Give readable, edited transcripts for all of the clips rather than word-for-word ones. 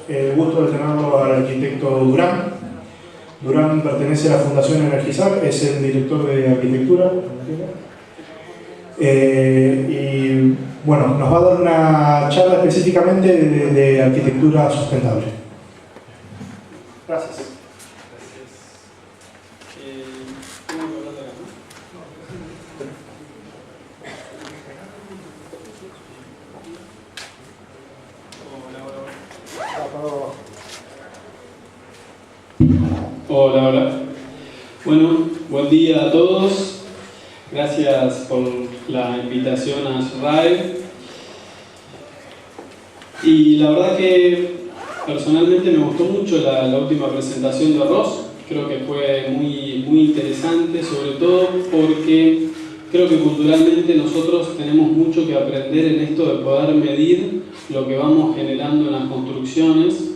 el gusto de tenerlo al arquitecto Durán. Durán pertenece a la Fundación Energizar, es el director de arquitectura. Y bueno, nos va a dar una charla específicamente de arquitectura sustentable. Gracias. Hola, hola. Bueno, buen día a todos. Gracias por la invitación a SRAE. Y la verdad que personalmente me gustó mucho la última presentación de Ross. Creo que fue muy interesante, sobre todo porque creo que culturalmente nosotros tenemos mucho que aprender en esto de poder medir lo que vamos generando en las construcciones.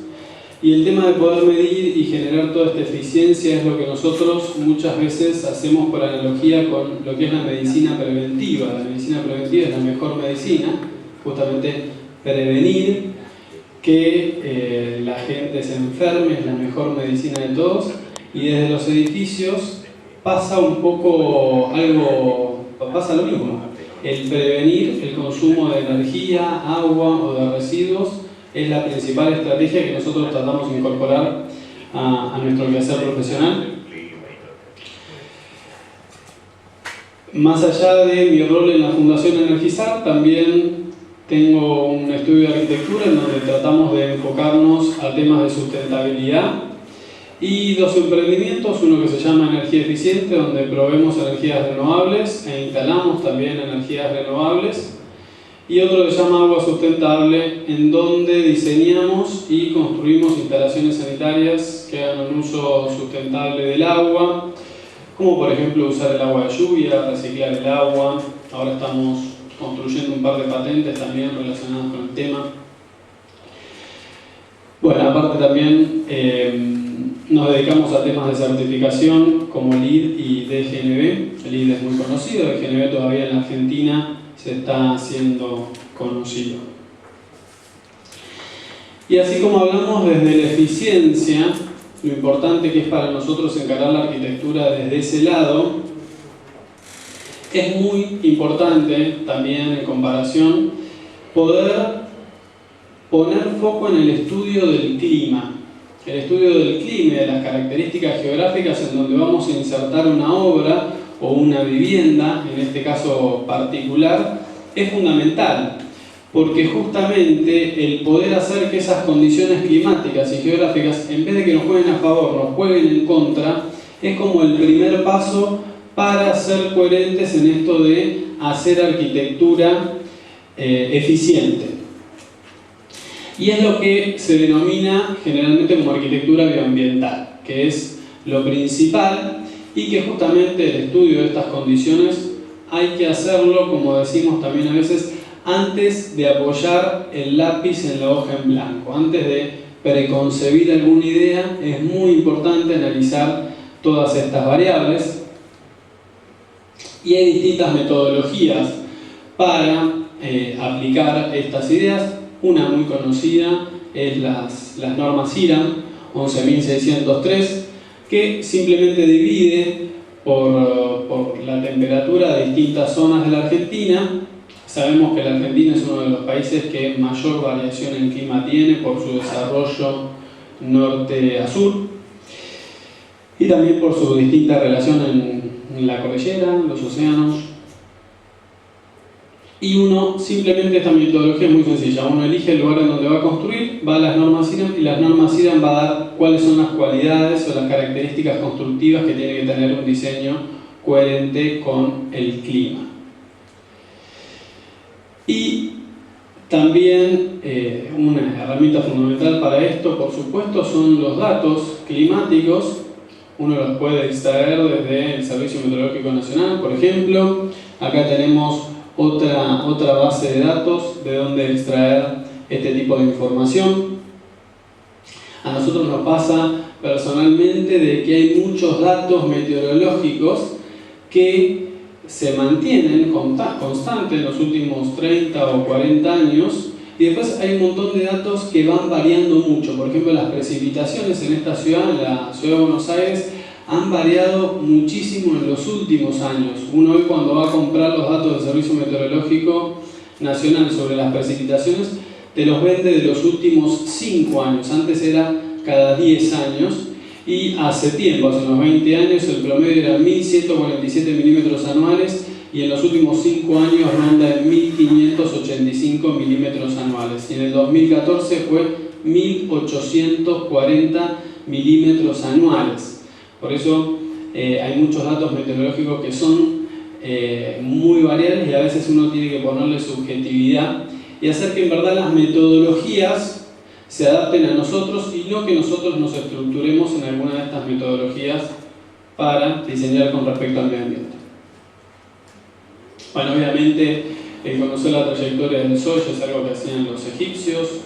Y el tema de poder medir y generar toda esta eficiencia es lo que nosotros muchas veces hacemos por analogía con lo que es la medicina preventiva. La medicina preventiva es la mejor medicina, justamente prevenir que la gente se enferme es la mejor medicina de todos. Y desde los edificios pasa un poco pasa lo mismo. El prevenir el consumo de energía, agua o de residuos es la principal estrategia que nosotros tratamos de incorporar a nuestro quehacer profesional. Más allá de mi rol en la Fundación Energizar, también tengo un estudio de arquitectura en donde tratamos de enfocarnos a temas de sustentabilidad y dos emprendimientos, uno que se llama Energía Eficiente, donde proveemos energías renovables e instalamos también energías renovables, y otro que se llama Agua Sustentable, en donde diseñamos y construimos instalaciones sanitarias que hagan un uso sustentable del agua, como por ejemplo usar el agua de lluvia, reciclar el agua. Ahora estamos construyendo un par de patentes también relacionadas con el tema. Bueno, aparte también nos dedicamos a temas de certificación como LEED y DGNB. El LEED es muy conocido, DGNB todavía en la Argentina se está haciendo conocido. Y así como hablamos desde la eficiencia, lo importante que es para nosotros encarar la arquitectura desde ese lado, es muy importante también en comparación poder poner foco en el estudio del clima. El estudio del clima y de las características geográficas en donde vamos a insertar una obra o una vivienda, en este caso particular, es fundamental, porque justamente el poder hacer que esas condiciones climáticas y geográficas, en vez de que nos jueguen a favor, nos jueguen en contra, es como el primer paso para ser coherentes en esto de hacer arquitectura eficiente. Y es lo que se denomina generalmente como arquitectura bioambiental, que es lo principal, y que justamente el estudio de estas condiciones hay que hacerlo, como decimos también a veces, antes de apoyar el lápiz en la hoja en blanco. Antes de preconcebir alguna idea, es muy importante analizar todas estas variables. Y hay distintas metodologías para aplicar estas ideas. Una muy conocida es las normas IRAM 11.603, que simplemente divide por la temperatura de distintas zonas de la Argentina. Sabemos que la Argentina es uno de los países que mayor variación en clima tiene por su desarrollo norte a sur y también por su distinta relación en la cordillera, en los océanos. Y uno, simplemente esta metodología es muy sencilla. Uno elige el lugar en donde va a construir, va a las normas IRAM y las normas IRAM va a dar cuáles son las cualidades o las características constructivas que tiene que tener un diseño coherente con el clima. Y también una herramienta fundamental para esto, por supuesto, son los datos climáticos. Uno los puede extraer desde el Servicio Meteorológico Nacional, por ejemplo. Acá tenemos otra base de datos de donde extraer este tipo de información. A nosotros nos pasa personalmente de que hay muchos datos meteorológicos que se mantienen constantes en los últimos 30 o 40 años Y después hay un montón de datos que van variando mucho. Por ejemplo, las precipitaciones en esta ciudad, en la ciudad de Buenos Aires, han variado muchísimo en los últimos años. Uno hoy cuando va a comprar los datos del Servicio Meteorológico Nacional sobre las precipitaciones, te los vende de los últimos 5 años. Antes era cada 10 años. Y hace tiempo, hace unos 20 años, el promedio era 1.147 milímetros anuales y en los últimos 5 años ronda en 1.585 milímetros anuales. Y en el 2014 fue 1.840 milímetros anuales. Por eso hay muchos datos meteorológicos que son muy variables y a veces uno tiene que ponerle subjetividad y hacer que en verdad las metodologías se adapten a nosotros y no que nosotros nos estructuremos en alguna de estas metodologías para diseñar con respecto al medio ambiente. Bueno, obviamente el conocer la trayectoria del Sol es algo que hacían los egipcios,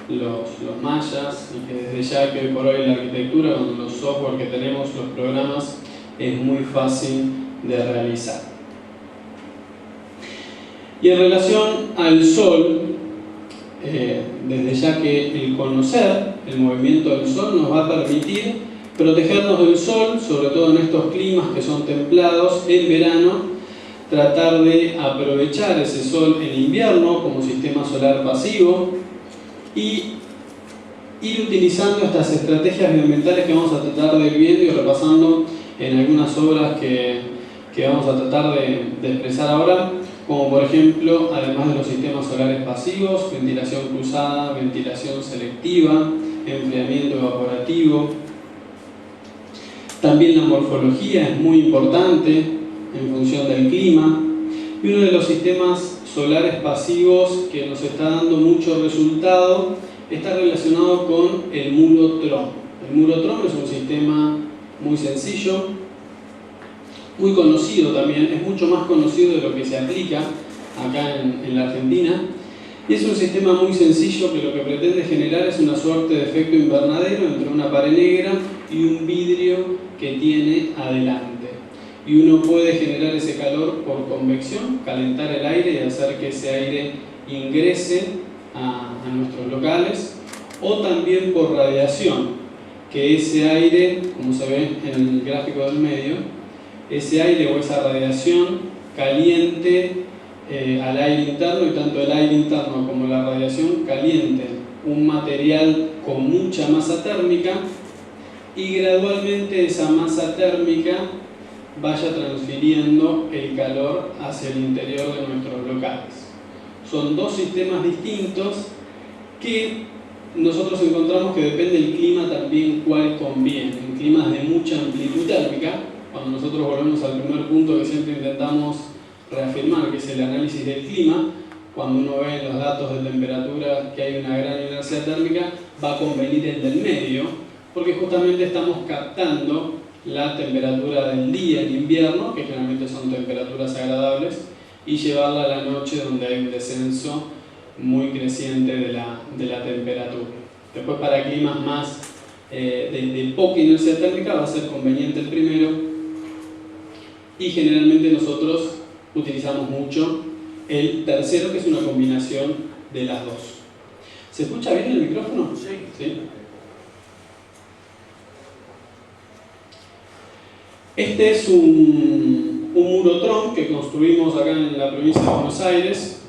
los mayas, y que desde ya que hoy por hoy la arquitectura, con los software que tenemos, los programas, es muy fácil de realizar. Y en relación al Sol, desde ya que el conocer el movimiento del Sol nos va a permitir protegernos del Sol, sobre todo en estos climas que son templados, en verano, tratar de aprovechar ese Sol en invierno como sistema solar pasivo y ir utilizando estas estrategias medioambientales que vamos a tratar de ir viendo y repasando en algunas obras que vamos a tratar de expresar ahora, como por ejemplo, además de los sistemas solares pasivos, ventilación cruzada, ventilación selectiva, enfriamiento evaporativo. También la morfología es muy importante en función del clima. Y uno de los sistemas solares pasivos que nos está dando mucho resultado está relacionado con el muro TROM. El muro TROM es un sistema muy sencillo, muy conocido también, es mucho más conocido de lo que se aplica acá en la Argentina. Y es un sistema muy sencillo que lo que pretende generar es una suerte de efecto invernadero entre una pared negra y un vidrio que tiene adelante. Y uno puede generar ese calor por convección, calentar el aire y hacer que ese aire ingrese a nuestros locales, o también por radiación, que ese aire, como se ve en el gráfico del medio, ese aire o esa radiación caliente al aire interno, y tanto el aire interno como la radiación calienten un material con mucha masa térmica y gradualmente esa masa térmica vaya transfiriendo el calor hacia el interior de nuestros locales. Son dos sistemas distintos que nosotros encontramos que depende del clima también cuál conviene. En climas de mucha amplitud térmica, cuando nosotros volvemos al primer punto que siempre intentamos reafirmar, que es el análisis del clima, cuando uno ve en los datos de temperatura que hay una gran inercia térmica, va a convenir el del medio, porque justamente estamos captando la temperatura del día en invierno, que generalmente son temperaturas agradables, y llevarla a la noche donde hay un descenso muy creciente de la temperatura. Después para climas más de poca inercia térmica va a ser conveniente el primero, y generalmente nosotros utilizamos mucho el tercero, que es una combinación de las dos. ¿Se escucha bien el micrófono? Sí. Este es un muro TROM que construimos acá en la provincia de Buenos Aires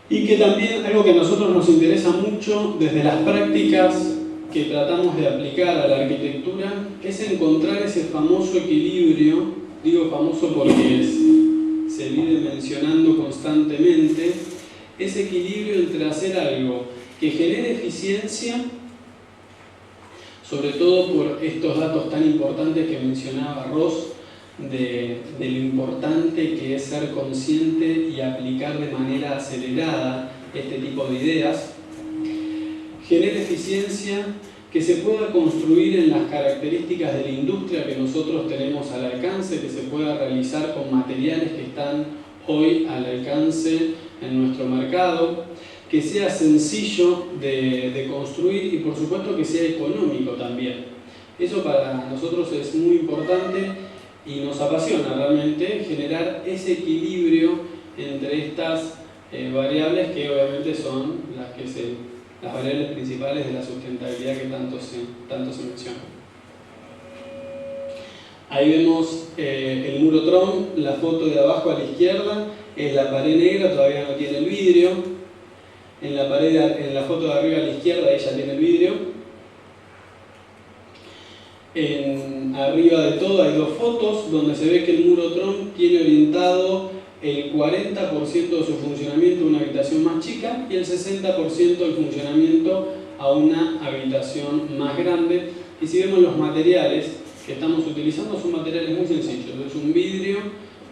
y que también, algo que a nosotros nos interesa mucho desde las prácticas que tratamos de aplicar a la arquitectura, es encontrar ese famoso equilibrio. Digo famoso porque se viene mencionando constantemente, ese equilibrio entre hacer algo que genere eficiencia, sobre todo por estos datos tan importantes que mencionaba Ross, de lo importante que es ser consciente y aplicar de manera acelerada este tipo de ideas, genere eficiencia, que se pueda construir en las características de la industria que nosotros tenemos al alcance, que se pueda realizar con materiales que están hoy al alcance en nuestro mercado, que sea sencillo de construir y por supuesto que sea económico también. Eso para nosotros es muy importante y nos apasiona realmente generar ese equilibrio entre estas variables que obviamente son las variables principales de la sustentabilidad que tanto se menciona. Ahí vemos el muro Trom, la foto de abajo a la izquierda es la pared negra, todavía no tiene el vidrio. En la foto de arriba a la izquierda ella tiene el vidrio. Arriba de todo hay dos fotos donde se ve que el muro Trom tiene orientado el 40% de su funcionamiento a una habitación más chica y el 60% del funcionamiento a una habitación más grande. Y si vemos los materiales que estamos utilizando, son materiales muy sencillos. Es un vidrio,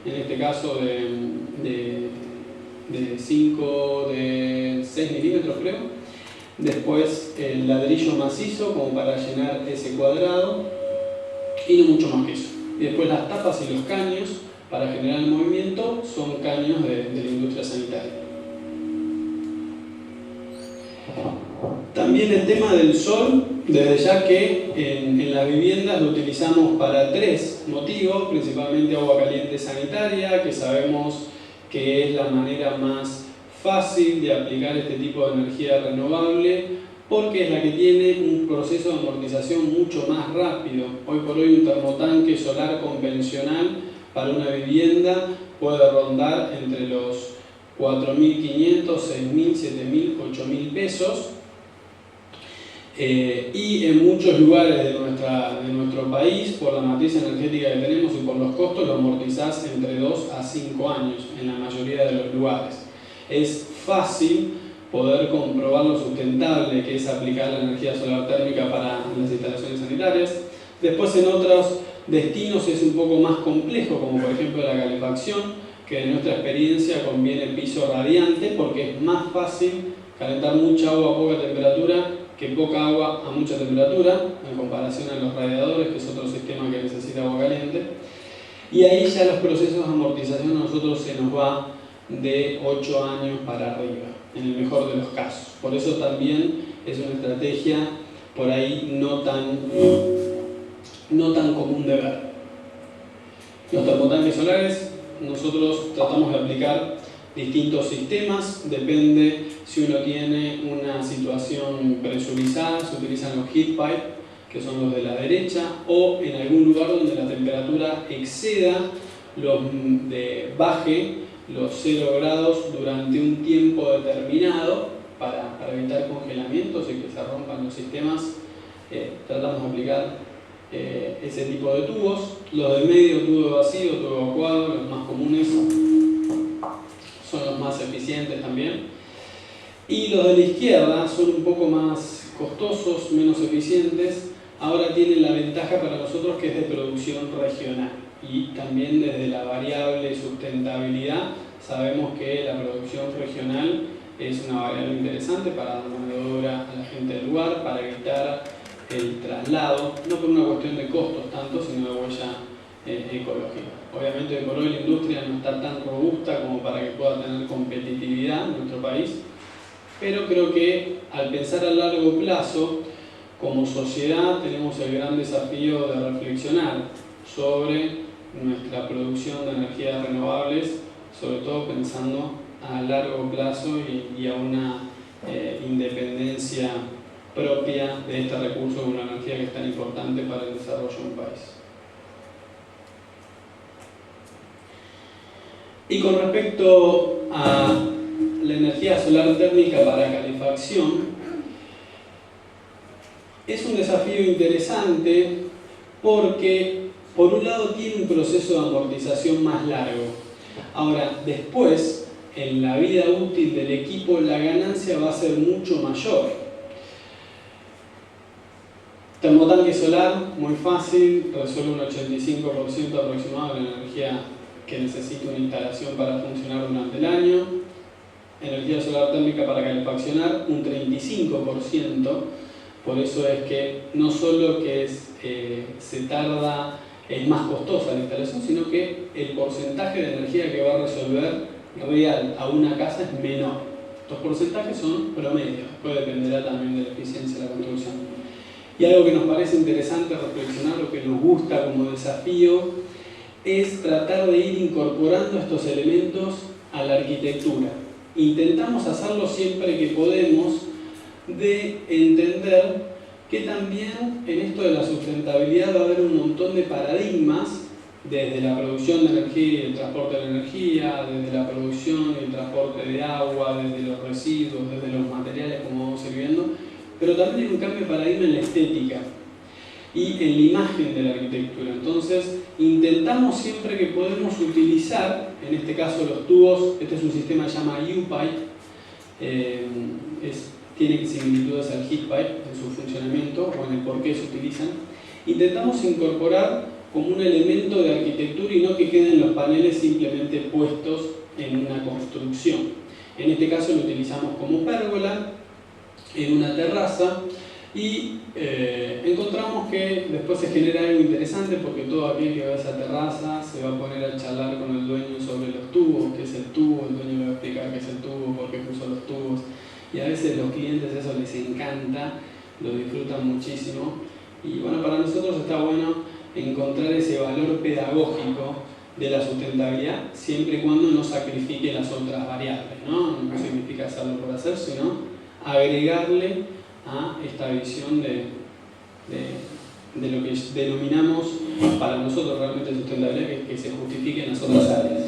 en este caso de 6 milímetros creo. Después el ladrillo macizo como para llenar ese cuadrado y no mucho más que eso. Y después las tapas y los caños para generar el movimiento son caños de la industria sanitaria. También el tema del sol, desde ya que en las viviendas lo utilizamos para 3 motivos, principalmente agua caliente sanitaria, que sabemos que es la manera más fácil de aplicar este tipo de energía renovable, porque es la que tiene un proceso de amortización mucho más rápido. Hoy por hoy un termotanque solar convencional para una vivienda puede rondar entre los 4.500, 6.000, 7.000, 8.000 pesos. Y en muchos lugares de nuestro país, por la matriz energética que tenemos y por los costos, lo amortizás entre 2 a 5 años en la mayoría de los lugares. Es fácil poder comprobar lo sustentable que es aplicar la energía solar térmica para las instalaciones sanitarias. Después en otros destinos es un poco más complejo, como por ejemplo la calefacción, que en nuestra experiencia conviene piso radiante porque es más fácil calentar mucha agua a poca temperatura que poca agua a mucha temperatura, en comparación a los radiadores, que es otro sistema que necesita agua caliente. Y ahí ya los procesos de amortización a nosotros se nos va de 8 años para arriba, en el mejor de los casos. Por eso también es una estrategia por ahí no tan común de ver. Los termotanques solares, nosotros tratamos de aplicar distintos sistemas, depende si uno tiene una situación presurizada, se utilizan los heat pipe, que son los de la derecha, o en algún lugar donde la temperatura baje los 0 grados durante un tiempo determinado para evitar congelamientos y que se rompan los sistemas. Tratamos de aplicar ese tipo de tubos. Los de medio, tubo de vacío, tubo evacuado, los más comunes, son los más eficientes también. Y los de la izquierda son un poco más costosos, menos eficientes. Ahora tienen la ventaja para nosotros que es de producción regional. Y también desde la variable sustentabilidad sabemos que la producción regional es una variable interesante para dar mano de obra a la gente del lugar, para evitar el traslado, no por una cuestión de costos tanto, sino de huella ecológica. Obviamente por hoy la industria no está tan robusta como para que pueda tener competitividad en nuestro país, pero creo que al pensar a largo plazo, como sociedad tenemos el gran desafío de reflexionar sobre nuestra producción de energías renovables, sobre todo pensando a largo plazo y a una independencia propia de este recurso de una energía que es tan importante para el desarrollo de un país. Y con respecto a la energía solar térmica para calefacción, es un desafío interesante porque, por un lado, tiene un proceso de amortización más largo. Ahora, después, en la vida útil del equipo, la ganancia va a ser mucho mayor. Termotanque solar, muy fácil, resuelve un 85% aproximado de la energía que necesita una instalación para funcionar durante el año. Energía solar térmica para calefaccionar, un 35%. Por eso es que no solo que se tarda, es más costosa la instalación, sino que el porcentaje de energía que va a resolver real a una casa es menor. Estos porcentajes son promedios, después dependerá también de la eficiencia de la construcción. Y algo que nos parece interesante reflexionar, lo que nos gusta como desafío, es tratar de ir incorporando estos elementos a la arquitectura. intentamos hacerlo siempre que podemos, de entender que también en esto de la sustentabilidad va a haber un montón de paradigmas, desde la producción de energía y el transporte de la energía, desde la producción y el transporte de agua, desde los residuos, desde los materiales, como vamos a ir viendo, pero también hay un cambio de paradigma en la estética y en la imagen de la arquitectura. Entonces, intentamos siempre que podemos utilizar, en este caso los tubos, este es un sistema que se llama U-Pipe, tiene similitudes al heat pipe en su funcionamiento o en el por qué se utilizan. Intentamos incorporar como un elemento de arquitectura y no que queden los paneles simplemente puestos en una construcción. En este caso lo utilizamos como pérgola en una terraza y encontramos que después se genera algo interesante, porque todo aquel que va a esa terraza se va a poner a charlar con el dueño sobre los tubos, qué es el tubo, el dueño le va a explicar qué es el tubo, por qué puso los tubos, y a veces los clientes eso les encanta, lo disfrutan muchísimo, y bueno, para nosotros está bueno encontrar ese valor pedagógico de la sustentabilidad, siempre y cuando no sacrifique las otras variables, ¿no? No significa hacerlo por hacer, sino agregarle a esta visión de lo que denominamos para nosotros realmente sustentabilidad, que se justifique en las otras áreas.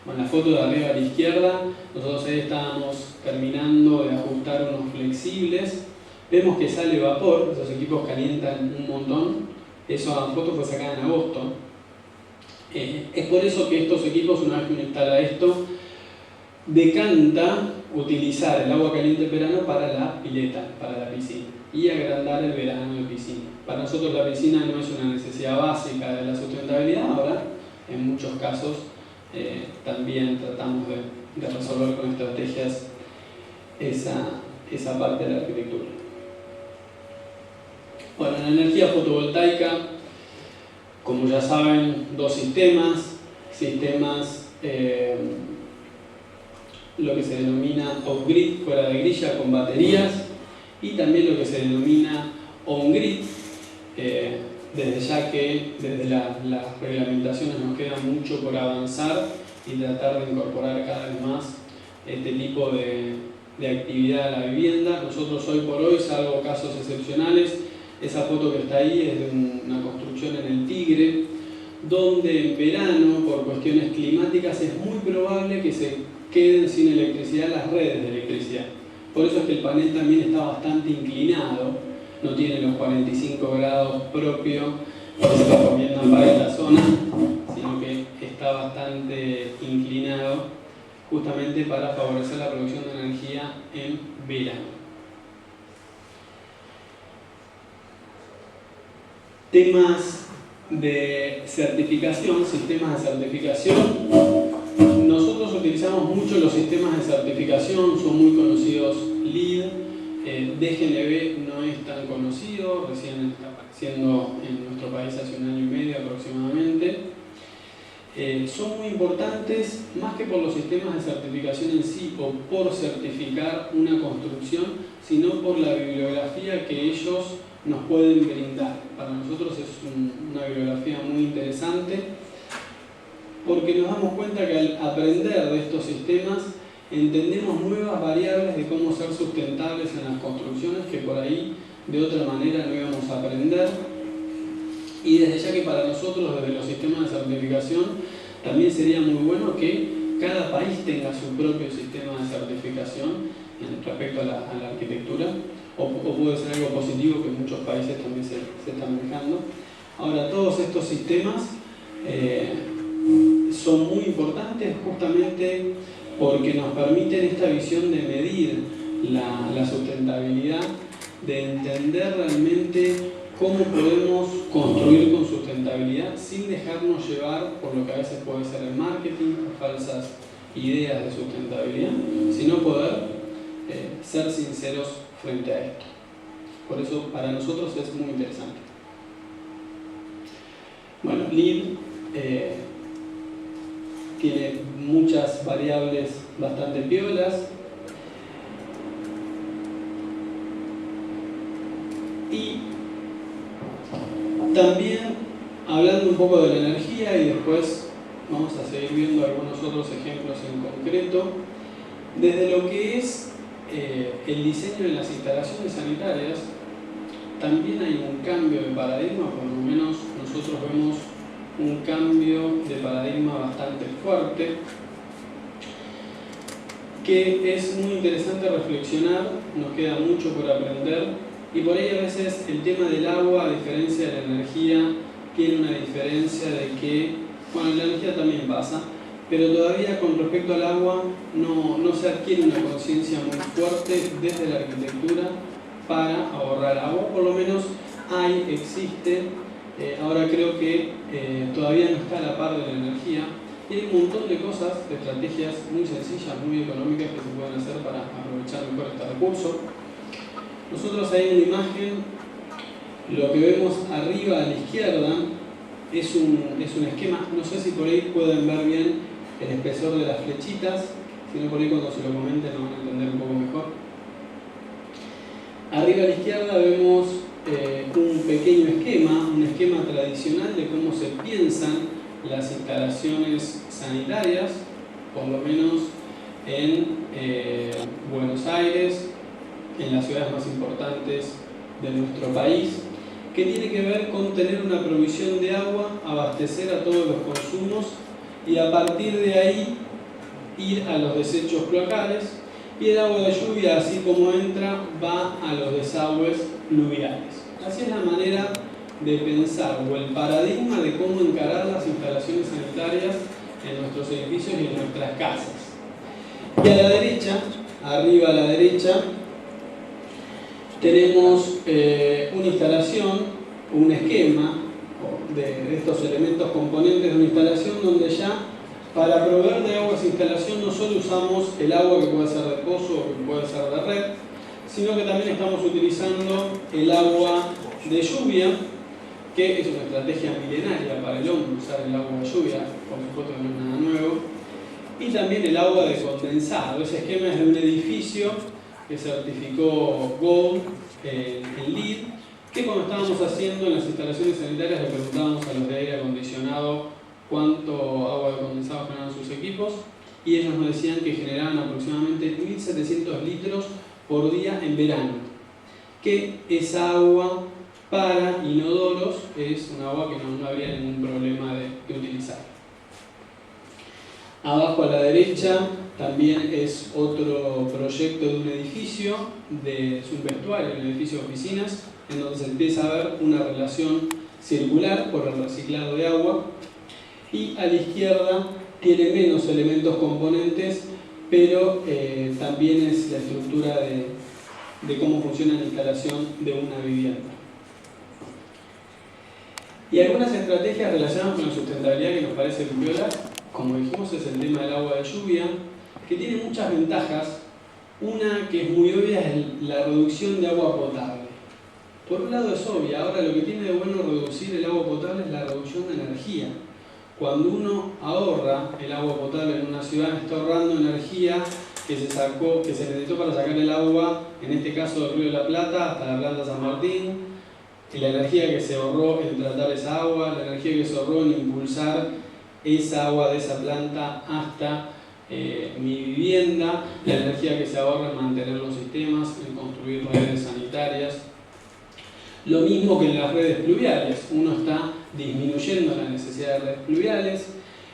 Bueno, la foto de arriba a la izquierda, nosotros ahí estábamos terminando de ajustar unos flexibles. Vemos que sale vapor, esos equipos calientan un montón. Esa foto fue sacada en agosto. Es por eso que estos equipos, una vez que uno instala esto, decanta utilizar el agua caliente en verano para la pileta, para la piscina, y agrandar el verano de piscina. Para nosotros la piscina no es una necesidad básica de la sustentabilidad, ahora en muchos casos también tratamos de resolver con estrategias esa parte de la arquitectura. Bueno, en energía fotovoltaica, como ya saben, dos sistemas lo que se denomina off-grid, fuera de grilla, con baterías, y también lo que se denomina on-grid, desde ya que desde las reglamentaciones nos queda mucho por avanzar y tratar de incorporar cada vez más este tipo de actividad a la vivienda. Nosotros hoy por hoy, salvo casos excepcionales, esa foto que está ahí es de una construcción en el Tigre, donde en verano, por cuestiones climáticas, es muy probable que se queden sin electricidad las redes de electricidad. Por eso es que el panel también está bastante inclinado, no tiene los 45 grados propios que se recomiendan para esta zona, sino que está bastante inclinado justamente para favorecer la producción de energía en verano. Temas de certificación, sistemas de certificación. Nosotros utilizamos mucho los sistemas de certificación, son muy conocidos LEED, DGNB no es tan conocido, recién está apareciendo en nuestro país hace 1 año y medio aproximadamente. Son muy importantes, más que por los sistemas de certificación en sí o por certificar una construcción, sino por la bibliografía que ellos nos pueden brindar. Para nosotros es una bibliografía muy interesante, porque nos damos cuenta que al aprender de estos sistemas entendemos nuevas variables de cómo ser sustentables en las construcciones que por ahí de otra manera no íbamos a aprender. Y desde ya que para nosotros, desde los sistemas de certificación, también sería muy bueno que cada país tenga su propio sistema de certificación respecto a la arquitectura, o puede ser algo positivo que en muchos países también se están manejando. Ahora, todos estos sistemas son muy importantes justamente porque nos permiten esta visión de medir la sustentabilidad, de entender realmente cómo podemos construir con sustentabilidad sin dejarnos llevar por lo que a veces puede ser el marketing, falsas ideas de sustentabilidad, sino poder ser sinceros frente a esto. Por eso para nosotros es muy interesante. Bueno, LEED tiene muchas variables bastante piolas y también hablando un poco de la energía y después vamos a seguir viendo algunos otros ejemplos en concreto. Desde lo que es el diseño de las instalaciones sanitarias, también hay un cambio de paradigma, por lo menos nosotros vemos un cambio de paradigma bastante fuerte, que es muy interesante reflexionar, nos queda mucho por aprender, y por ahí a veces el tema del agua, a diferencia de la energía, tiene una diferencia de que, bueno, la energía también pasa, pero todavía con respecto al agua no se adquiere una conciencia muy fuerte desde la arquitectura para ahorrar agua, por lo menos existe, ahora creo que todavía no está a la par de la energía, y hay un montón de cosas, de estrategias muy sencillas, muy económicas que se pueden hacer para aprovechar mejor este recurso. Nosotros ahí en la imagen, lo que vemos arriba a la izquierda es un esquema, no sé si por ahí pueden ver bien el espesor de las flechitas, si no por ahí cuando se lo comenten lo van a entender un poco mejor. Arriba a la izquierda vemos un pequeño esquema, un esquema tradicional de cómo se piensan las instalaciones sanitarias, por lo menos en Buenos Aires, en las ciudades más importantes de nuestro país, que tiene que ver con tener una provisión de agua, abastecer a todos los consumos y a partir de ahí ir a los desechos cloacales, y el agua de lluvia, así como entra, va a los desagües pluviales. Así es la manera de pensar o el paradigma de cómo encarar las instalaciones sanitarias en nuestros edificios y en nuestras casas. Y a la derecha, arriba a la derecha, tenemos una instalación, un esquema de estos elementos componentes de una instalación donde ya para proveer de agua a esa instalación no solo usamos el agua que puede ser de pozo o que puede ser de red, sino que también estamos utilizando el agua de lluvia, que es una estrategia milenaria para el hombre usar el agua de lluvia, por supuesto que no es nada nuevo, y también el agua de condensado. Ese esquema es de un edificio que certificó Gold en LEED, que cuando estábamos haciendo en las instalaciones sanitarias le preguntábamos a los de aire acondicionado cuánto agua de condensado generaban sus equipos, y ellos nos decían que generaban aproximadamente 1.700 litros por día en verano, que esa agua para inodoros es un agua que no habría ningún problema de utilizar. Abajo a la derecha también es otro proyecto de un edificio, es un vestuario, un edificio de oficinas, en donde se empieza a ver una relación circular por el reciclado de agua, y a la izquierda tiene menos elementos componentes, pero también es la estructura de cómo funciona la instalación de una vivienda. Y algunas estrategias relacionadas con la sustentabilidad que nos parecen violas, como dijimos, es el tema del agua de lluvia, que tiene muchas ventajas. Una que es muy obvia es la reducción de agua potable. Por un lado es obvia, ahora lo que tiene de bueno reducir el agua potable es la reducción de energía. Cuando uno ahorra el agua potable en una ciudad, está ahorrando energía que se necesitó para sacar el agua, en este caso del Río de la Plata hasta la planta San Martín, y la energía que se ahorró en tratar esa agua, la energía que se ahorró en impulsar esa agua de esa planta hasta mi vivienda, la energía que se ahorra en mantener los sistemas, en construir redes sanitarias. Lo mismo que en las redes pluviales, uno está disminuyendo la necesidad de redes pluviales.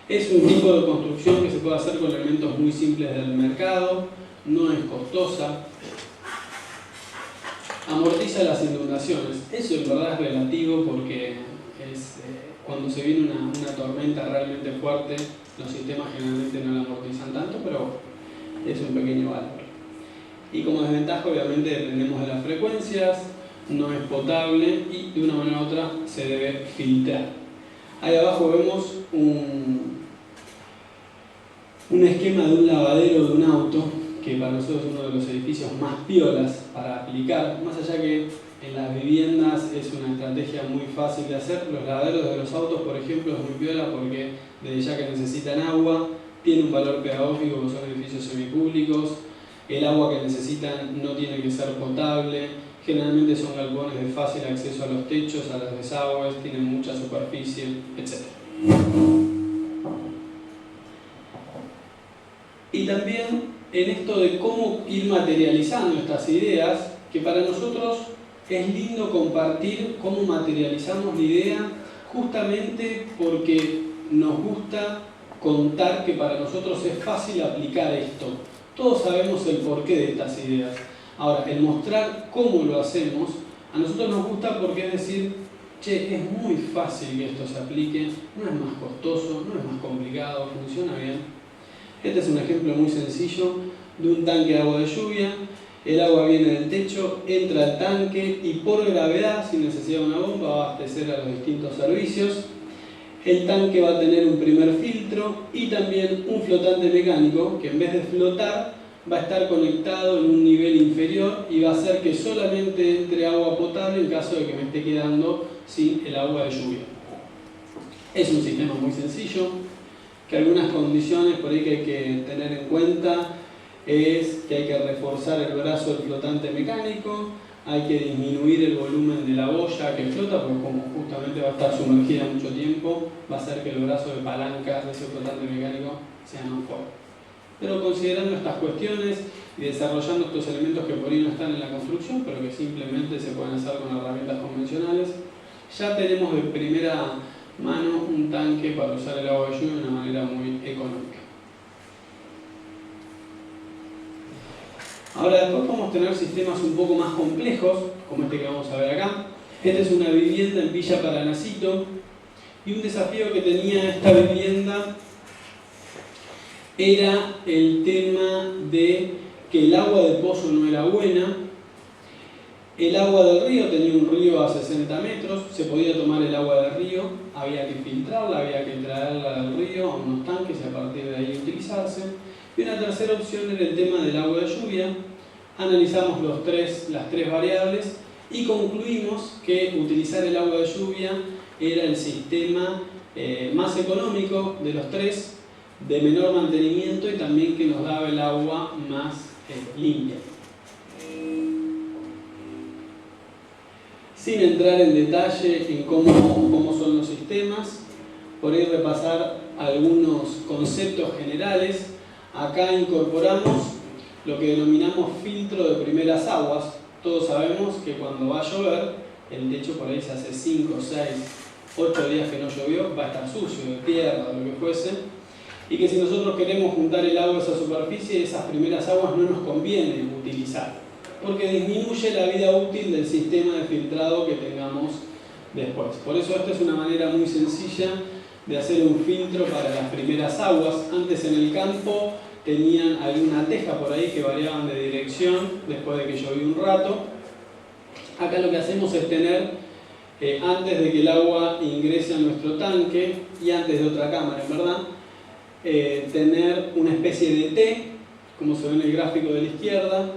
Es un tipo de construcción que se puede hacer con elementos muy simples del mercado, no es costosa, amortiza las inundaciones. Eso en verdad es relativo porque cuando se viene una tormenta realmente fuerte, los sistemas generalmente no la amortizan tanto, pero es un pequeño valor. Y como desventaja obviamente dependemos de las frecuencias, no es potable y de una manera u otra se debe filtrar. Ahí abajo vemos un esquema de un lavadero de un auto, que para nosotros es uno de los edificios más piolas para aplicar, más allá que en las viviendas es una estrategia muy fácil de hacer. Los lavaderos de los autos, por ejemplo, es muy piola porque desde ya que necesitan agua, tiene un valor pedagógico, porque son edificios semipúblicos, el agua que necesitan no tiene que ser potable, generalmente son galpones de fácil acceso a los techos, a los desagües, tienen mucha superficie, etc. Y también en esto de cómo ir materializando estas ideas, que para nosotros es lindo compartir cómo materializamos la idea, justamente porque nos gusta contar que para nosotros es fácil aplicar esto. Todos sabemos el porqué de estas ideas. Ahora, el mostrar cómo lo hacemos, a nosotros nos gusta porque es decir, che, es muy fácil que esto se aplique, no es más costoso, no es más complicado, funciona bien. Este es un ejemplo muy sencillo de un tanque de agua de lluvia. El agua viene del techo, entra al tanque y por gravedad, sin necesidad de una bomba, va a abastecer a los distintos servicios. El tanque va a tener un primer filtro y también un flotante mecánico que en vez de flotar va a estar conectado en un nivel inferior y va a hacer que solamente entre agua potable en caso de que me esté quedando sin el agua de lluvia. Es un sistema muy sencillo, que algunas condiciones por ahí que hay que tener en cuenta es que hay que reforzar el brazo del flotante mecánico, hay que disminuir el volumen de la boya que flota, porque como justamente va a estar sumergida mucho tiempo, va a hacer que el brazo de palanca de ese flotante mecánico sea más fuerte. Pero considerando estas cuestiones y desarrollando estos elementos que por ahí no están en la construcción, pero que simplemente se pueden hacer con herramientas convencionales, ya tenemos de primera mano un tanque para usar el agua de lluvia de una manera muy económica. Ahora después podemos tener sistemas un poco más complejos, como este que vamos a ver acá. Esta es una vivienda en Villa Paranacito y un desafío que tenía esta vivienda era el tema de que el agua del pozo no era buena. El agua del río tenía un río a 60 metros, se podía tomar el agua del río, había que filtrarla, había que traerla del río a unos tanques y a partir de ahí utilizarse. Y una tercera opción era el tema del agua de lluvia. Analizamos las tres variables y concluimos que utilizar el agua de lluvia era el sistema más económico de los tres, de menor mantenimiento y también que nos daba el agua más limpia. Sin entrar en detalle en cómo son los sistemas, por ahí repasar algunos conceptos generales. Acá incorporamos lo que denominamos filtro de primeras aguas. Todos sabemos que cuando va a llover, el techo por ahí se hace 5, 6, 8 días que no llovió, va a estar sucio, de tierra, de lo que fuese. Y que si nosotros queremos juntar el agua a esa superficie, esas primeras aguas no nos conviene utilizar, porque disminuye la vida útil del sistema de filtrado que tengamos después. Por eso esta es una manera muy sencilla de hacer un filtro para las primeras aguas. Antes en el campo tenían alguna teja por ahí que variaban de dirección después de que llovía un rato. Acá lo que hacemos es tener, antes de que el agua ingrese a nuestro tanque y antes de otra cámara, en verdad, tener una especie de T, como se ve en el gráfico de la izquierda.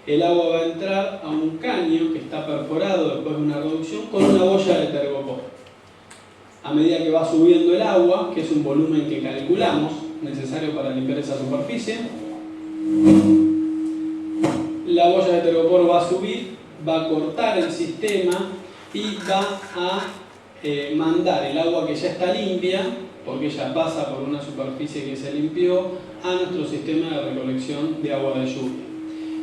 El agua va a entrar a un caño que está perforado después de una reducción con una boya de tergopor. A medida que va subiendo el agua, que es un volumen que calculamos, necesario para limpiar esa superficie, la boya de tergopor va a subir, va a cortar el sistema y va a mandar el agua que ya está limpia, porque ya pasa por una superficie que se limpió, a nuestro sistema de recolección de agua de lluvia.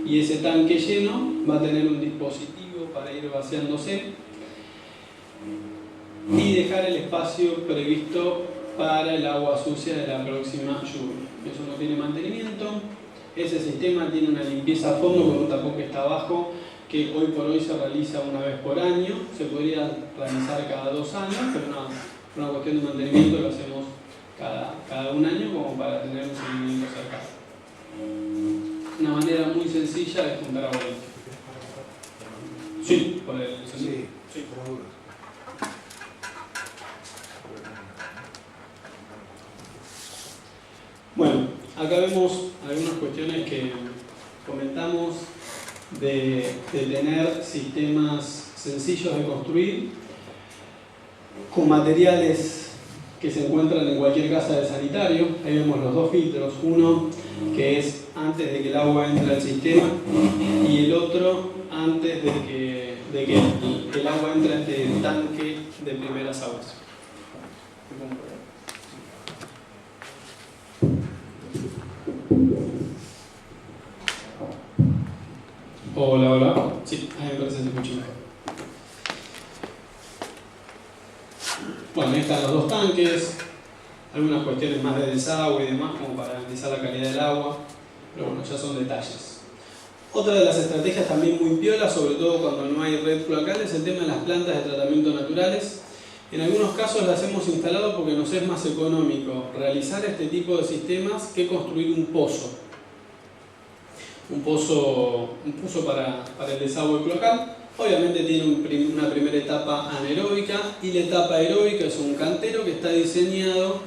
Y ese tanque lleno va a tener un dispositivo para ir vaciándose y dejar el espacio previsto para el agua sucia de la próxima lluvia. Eso no tiene mantenimiento. Ese sistema tiene una limpieza a fondo con un tapón que está abajo, que hoy por hoy se realiza una vez por año. Se podría realizar cada 2 años, pero no, por una cuestión de mantenimiento lo hacemos cada 1 año como para tener un seguimiento cercano. Una manera muy sencilla de juntar agua limpia. Sí, por el sonido. Sí. Bueno, acá vemos algunas cuestiones que comentamos de tener sistemas sencillos de construir con materiales que se encuentran en cualquier casa de sanitario. Ahí vemos los 2 filtros, uno que es antes de que el agua entre al sistema y el otro antes de que el agua entre a este tanque de primeras aguas. Hola, hola. Sí, ahí me parece que se escucha mejor. Bueno, ahí están los dos tanques, algunas cuestiones más de desagüe y demás, como para analizar la calidad del agua, pero bueno, ya son detalles. Otra de las estrategias también muy piola, sobre todo cuando no hay red cloacal, es el tema de las plantas de tratamiento naturales. En algunos casos las hemos instalado porque nos es más económico realizar este tipo de sistemas que construir un pozo. Un pozo para el desagüe cloacal. Obviamente tiene una primera etapa anaeróbica y la etapa aeróbica es un cantero que está diseñado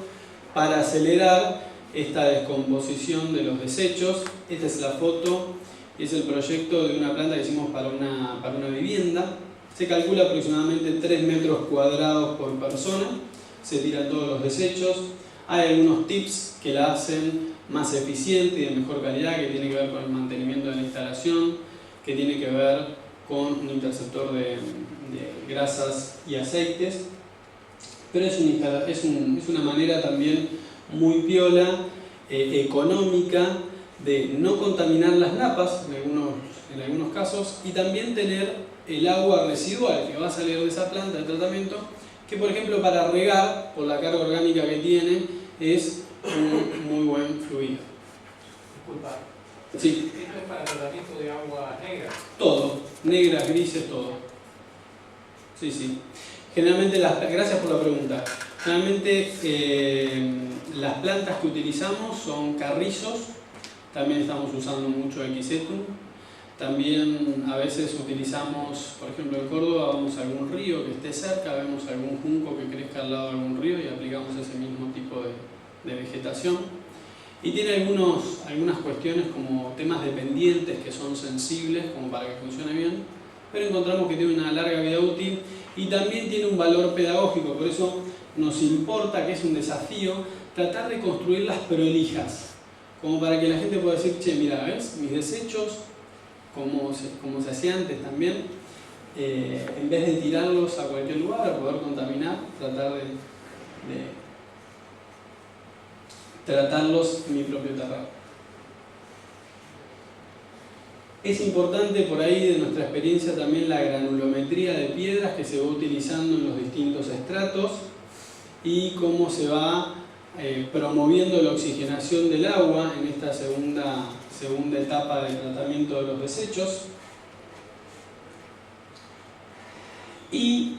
para acelerar esta descomposición de los desechos. Esta es la foto, es el proyecto de una planta que hicimos para una vivienda. Se calcula aproximadamente 3 metros cuadrados por persona, se tiran todos los desechos. Hay algunos tips que la hacen más eficiente y de mejor calidad, que tiene que ver con el mantenimiento de la instalación, que tiene que ver con un interceptor de grasas y aceites, pero es una manera también muy piola, económica, de no contaminar las napas en algunos casos, y también tener el agua residual que va a salir de esa planta de tratamiento, que por ejemplo para regar, por la carga orgánica que tiene, es un muy buen fluido. Disculpa. Sí. ¿Esto es para tratamiento de agua negra? Todo, negras, grises, todo. Sí, sí. Generalmente, gracias por la pregunta. Generalmente las plantas que utilizamos son carrizos, también estamos usando mucho Equisetum. También a veces utilizamos, por ejemplo en Córdoba, vamos a algún río que esté cerca, vemos algún junco que crezca al lado de algún río y aplicamos ese mismo tipo de vegetación. Y tiene algunas cuestiones como temas dependientes que son sensibles como para que funcione bien, pero encontramos que tiene una larga vida útil y también tiene un valor pedagógico, por eso nos importa, que es un desafío, tratar de construirlas prolijas, como para que la gente pueda decir, che, mira, ¿ves? Mis desechos, como se hacía antes también, en vez de tirarlos a cualquier lugar a poder contaminar, tratar de tratarlos en mi propio terreno. Es importante por ahí de nuestra experiencia también la granulometría de piedras que se va utilizando en los distintos estratos y cómo se va promoviendo la oxigenación del agua en esta segunda etapa de tratamiento de los desechos. Y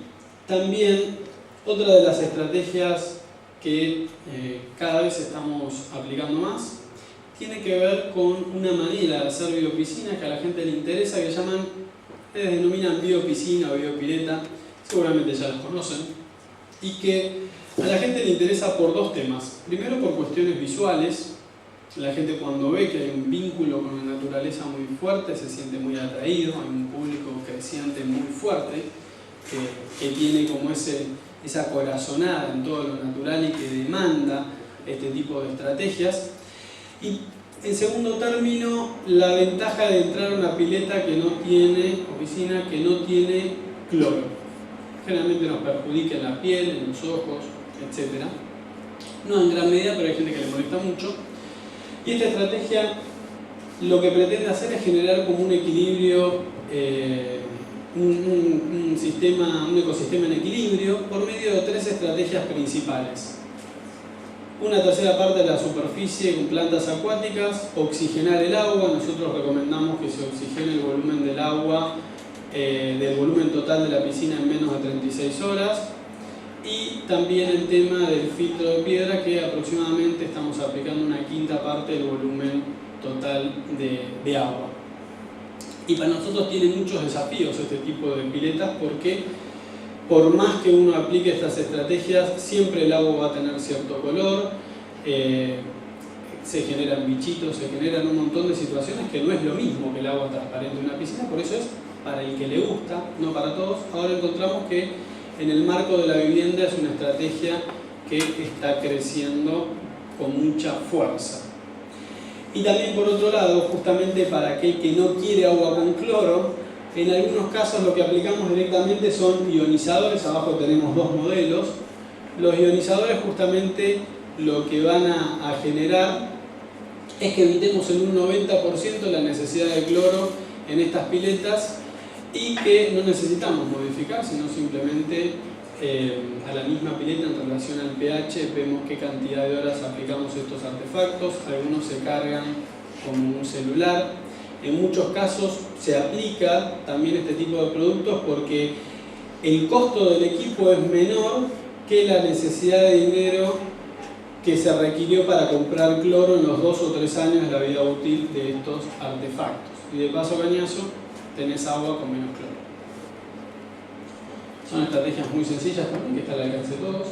también otra de las estrategias que cada vez estamos aplicando más tiene que ver con una manera de hacer biopiscina que a la gente le interesa, que denominan biopiscina o biopileta, seguramente ya las conocen, y que a la gente le interesa por dos temas. Primero, por cuestiones visuales. La gente cuando ve que hay un vínculo con la naturaleza muy fuerte se siente muy atraído, hay un público creciente muy fuerte que tiene como esa corazonada en todo lo natural y que demanda este tipo de estrategias. Y en segundo término, la ventaja de entrar a una pileta que no tiene, o piscina que no tiene cloro. Generalmente nos perjudica en la piel, en los ojos, etc. No en gran medida, pero hay gente que le molesta mucho. Y esta estrategia lo que pretende hacer es generar como un equilibrio, un ecosistema en equilibrio por medio de tres estrategias principales. Una tercera parte de la superficie con plantas acuáticas, oxigenar el agua. Nosotros recomendamos que se oxigene el volumen del agua, del volumen total de la piscina en menos de 36 horas. Y también el tema del filtro de piedra, que aproximadamente estamos aplicando una quinta parte del volumen total de agua. Y para nosotros tiene muchos desafíos este tipo de piletas, porque por más que uno aplique estas estrategias, siempre el agua va a tener cierto color, se generan bichitos, se generan un montón de situaciones que no es lo mismo que el agua transparente de una piscina, por eso es para el que le gusta, no para todos. Ahora encontramos que en el marco de la vivienda es una estrategia que está creciendo con mucha fuerza. Y también por otro lado, justamente para aquel que no quiere agua con cloro, en algunos casos lo que aplicamos directamente son ionizadores. Abajo tenemos dos modelos. Los ionizadores justamente lo que van a generar es que evitemos en un 90% la necesidad de cloro en estas piletas y que no necesitamos modificar, sino simplemente a la misma pileta en relación al pH vemos qué cantidad de horas aplicamos estos artefactos. Algunos se cargan como un celular. En muchos casos se aplica también este tipo de productos porque el costo del equipo es menor que la necesidad de dinero que se requirió para comprar cloro en los 2 o 3 años de la vida útil de estos artefactos. Y de paso cañazo tenés agua con menos cloro. Son estrategias muy sencillas también que están al alcance de todos.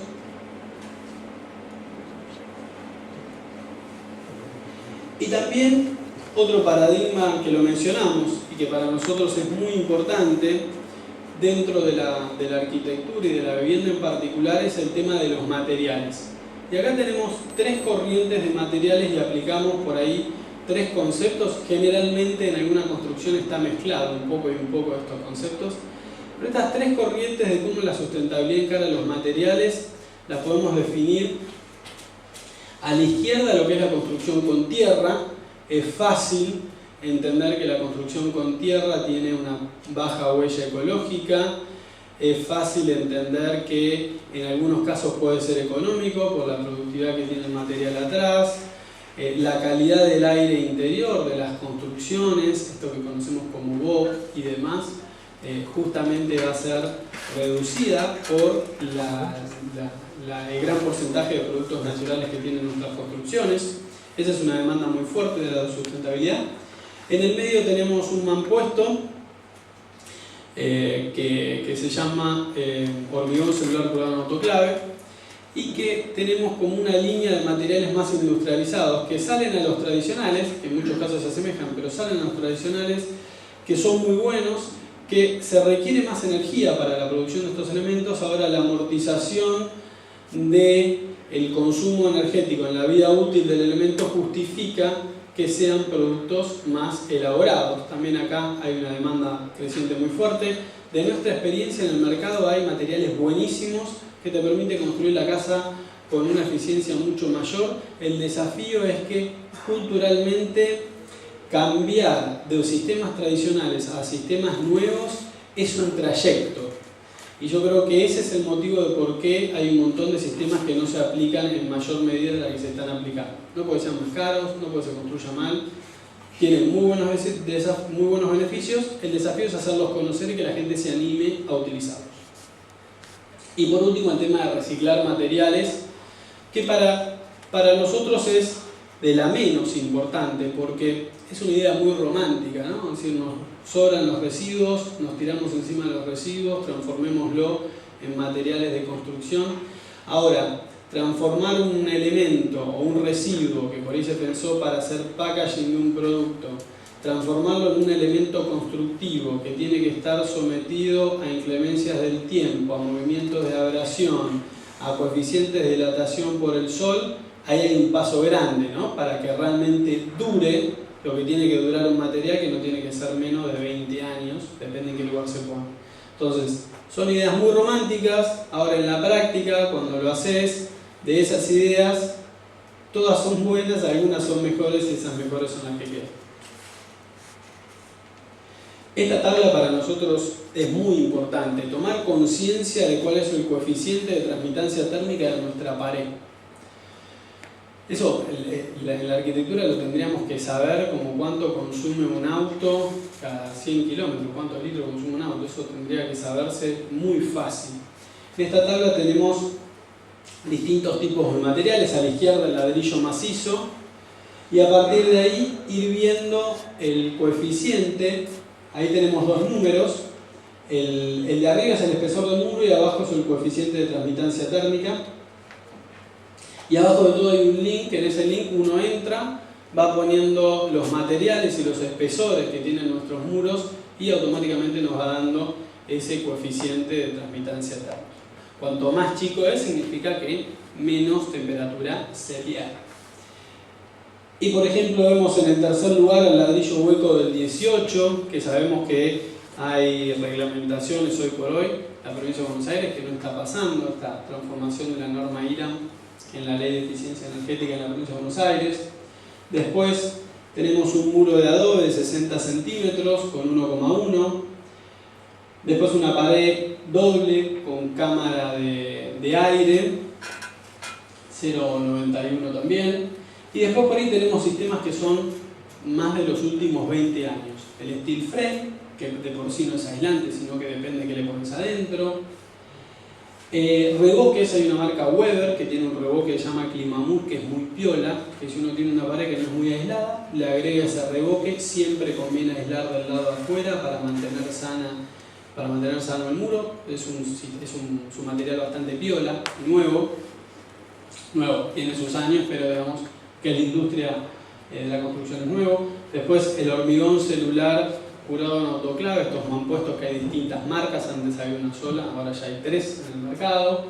Y también otro paradigma que lo mencionamos y que para nosotros es muy importante dentro de la arquitectura y de la vivienda en particular es el tema de los materiales. Y acá tenemos 3 corrientes de materiales y aplicamos por ahí 3 conceptos. Generalmente en alguna construcción está mezclado un poco y un poco estos conceptos. Pero estas 3 corrientes de cómo la sustentabilidad encara los materiales las podemos definir a la izquierda lo que es la construcción con tierra. Es fácil entender que la construcción con tierra tiene una baja huella ecológica. Es fácil entender que en algunos casos puede ser económico por la productividad que tiene el material atrás. La calidad del aire interior de las construcciones, esto que conocemos como BOP y demás, justamente va a ser reducida por el gran porcentaje de productos naturales que tienen nuestras construcciones. Esa es una demanda muy fuerte de la sustentabilidad. En el medio tenemos un mampuesto que se llama hormigón celular colado en autoclave y que tenemos como una línea de materiales más industrializados que salen a los tradicionales, que en muchos casos se asemejan, pero salen a los tradicionales, que son muy buenos, que se requiere más energía para la producción de estos elementos. Ahora la amortización del consumo energético en la vida útil del elemento justifica que sean productos más elaborados. También acá hay una demanda creciente muy fuerte. De nuestra experiencia en el mercado hay materiales buenísimos que te permiten construir la casa con una eficiencia mucho mayor. El desafío es que culturalmente cambiar de sistemas tradicionales a sistemas nuevos es un trayecto. Y yo creo que ese es el motivo de por qué hay un montón de sistemas que no se aplican en mayor medida de la que se están aplicando. No porque sean más caros, no porque se construya mal, tienen muy buenos beneficios. El desafío es hacerlos conocer y que la gente se anime a utilizarlos. Y por último, el tema de reciclar materiales, que para nosotros es de la menos importante, porque es una idea muy romántica, ¿no? Es decir, nos sobran los residuos, nos tiramos encima de los residuos, transformémoslo en materiales de construcción. Ahora, transformar un elemento o un residuo que por ahí se pensó para hacer packaging de un producto, transformarlo en un elemento constructivo que tiene que estar sometido a inclemencias del tiempo, a movimientos de abrasión, a coeficientes de dilatación por el sol, ahí hay un paso grande, ¿no? Para que realmente dure lo que tiene que durar un material, que no tiene que ser menos de 20 años, depende en qué lugar se pone. Entonces, son ideas muy románticas. Ahora en la práctica, cuando lo haces, de esas ideas, todas son buenas, algunas son mejores y esas mejores son las que quedan. Esta tabla para nosotros es muy importante, tomar conciencia de cuál es el coeficiente de transmitancia térmica de nuestra pared. Eso en la arquitectura lo tendríamos que saber, como cuánto consume un auto cada 100 kilómetros, cuántos litros consume un auto. Eso tendría que saberse muy fácil. En esta tabla tenemos distintos tipos de materiales. A la izquierda el ladrillo macizo, y a partir de ahí ir viendo el coeficiente. Ahí tenemos 2 números. El de arriba es el espesor del muro y abajo es el coeficiente de transmitancia térmica. Y abajo de todo hay un link, en ese link uno entra, va poniendo los materiales y los espesores que tienen nuestros muros y automáticamente nos va dando ese coeficiente de transmitancia térmica. Cuanto más chico es, significa que menos temperatura se pierde. Y por ejemplo vemos en el tercer lugar el ladrillo hueco del 18, que sabemos que hay reglamentaciones hoy por hoy, la provincia de Buenos Aires, que no está pasando esta transformación de la norma IRAM en la ley de eficiencia energética en la provincia de Buenos Aires. Después Tenemos un muro de adobe de 60 centímetros con 1,1. Después una pared doble con cámara de aire, 0,91 también. Y después por ahí tenemos sistemas que son más de los últimos 20 años. El steel frame, que de por sí no es aislante, sino que depende de qué le pones adentro. Revoques, hay una marca Weber que tiene un revoque que se llama Climamur, que es muy piola, que si uno tiene una pared que no es muy aislada, le agrega ese revoque. Siempre conviene aislar del lado de afuera para mantener sano el muro. Es un material bastante piola, nuevo, tiene sus años, pero digamos que la industria de la construcción es nuevo. Después el hormigón celular curado en autoclave, estos mampuestos que hay distintas marcas, antes había una sola, ahora ya hay 3 en el mercado.